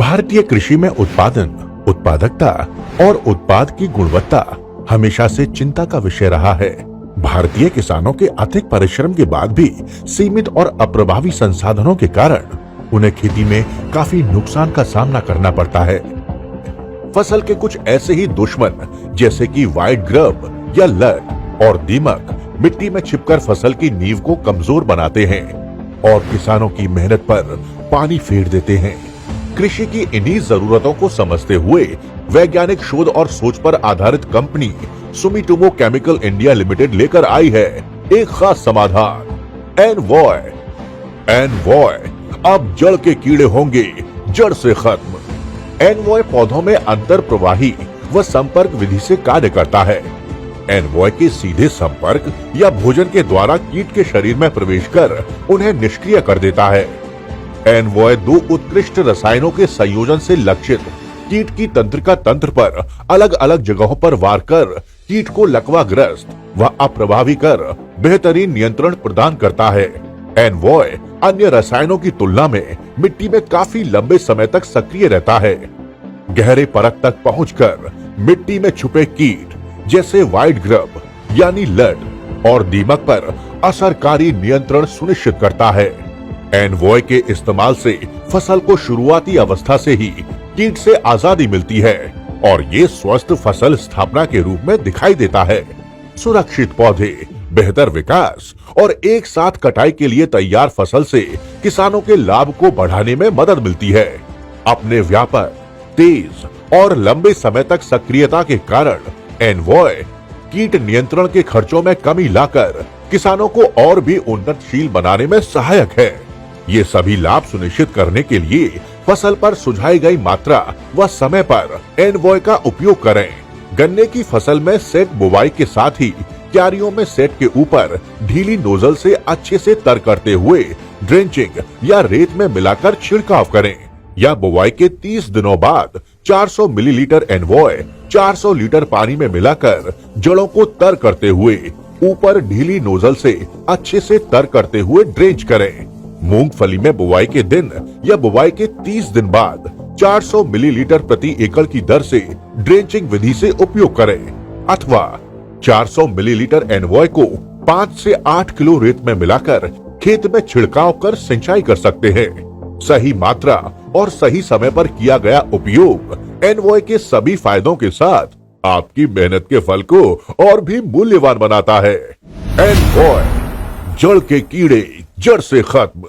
भारतीय कृषि में उत्पादन, उत्पादकता और उत्पाद की गुणवत्ता हमेशा से चिंता का विषय रहा है। भारतीय किसानों के अत्यधिक परिश्रम के बाद भी सीमित और अप्रभावी संसाधनों के कारण उन्हें खेती में काफी नुकसान का सामना करना पड़ता है। फसल के कुछ ऐसे ही दुश्मन जैसे कि व्हाइट ग्रब या लट और दीमक मिट्टी में छिपकर फसल की नींव को कमजोर बनाते हैं और किसानों की मेहनत पर पानी फेर देते हैं। कृषि की इन्हीं जरूरतों को समझते हुए वैज्ञानिक शोध और सोच पर आधारित company Sumitomo chemical India limited लेकर आई है एक खास समाधान, एनवॉय। एनवॉय अब जड़ के कीड़े होंगे जड़ से खत्म। एनवॉय पौधों में अंतर प्रवाही व संपर्क विधि से कार्य करता है। एनवॉय के सीधे संपर्क या भोजन के द्वारा कीट के शरीर में प्रवेश कर उन्हें निष्क्रिय कर देता है। एनवॉय दो उत्कृष्ट रसायनों के संयोजन से लक्षित कीट की तंत्रिका तंत्र पर अलग अलग जगहों पर वार कर कीट को लकवाग्रस्त व अप्रभावी कर बेहतरीन नियंत्रण प्रदान करता है। एनवॉय अन्य रसायनों की तुलना में मिट्टी में काफी लंबे समय तक सक्रिय रहता है। गहरे परत तक पहुंचकर मिट्टी में छुपे कीट जैसे व्हाइट ग्रब यानी लट और दीमक पर असरकारी नियंत्रण सुनिश्चित करता है। एनवॉय के इस्तेमाल से फसल को शुरुआती अवस्था से ही कीट से आजादी मिलती है और ये स्वस्थ फसल स्थापना के रूप में दिखाई देता है। सुरक्षित पौधे, बेहतर विकास और एक साथ कटाई के लिए तैयार फसल से किसानों के लाभ को बढ़ाने में मदद मिलती है। अपने व्यापक, तेज और लंबे समय तक सक्रियता के कारण एनवॉय कीट नियंत्रण के खर्चों में कमी लाकर किसानों को और भी उन्नतशील बनाने में सहायक है। ये सभी लाभ सुनिश्चित करने के लिए फसल पर सुझाई गई मात्रा व समय पर एनवॉय का उपयोग करें। गन्ने की फसल में सेट बुवाई के साथ ही क्यारियों में सेट के ऊपर ढीली नोजल से अच्छे से तर करते हुए ड्रेंचिंग या रेत में मिलाकर छिड़काव करें या बुवाई के 30 दिनों बाद 400 मिलीलीटर एनवॉय 400 लीटर पानी में मिलाकर जड़ों को तर करते हुए ऊपर ढीली नोजल से अच्छे से तर करते हुए ड्रेंच करें। मूंगफली में बुवाई के दिन या बुवाई के 30 दिन बाद 400 मिलीलीटर प्रति एकड़ की दर से ड्रेंचिंग विधि से उपयोग करें अथवा 400 मिलीलीटर एनवॉय को 5 से 8 किलो रेत में मिलाकर खेत में छिड़काव कर सिंचाई कर सकते हैं। सही मात्रा और सही समय पर किया गया उपयोग एनवॉय के सभी फायदों के साथ आपकी मेहनत के फल को और भी मूल्यवान बनाता है। एनवॉय, जड़ के कीड़े जड़ से खत्म।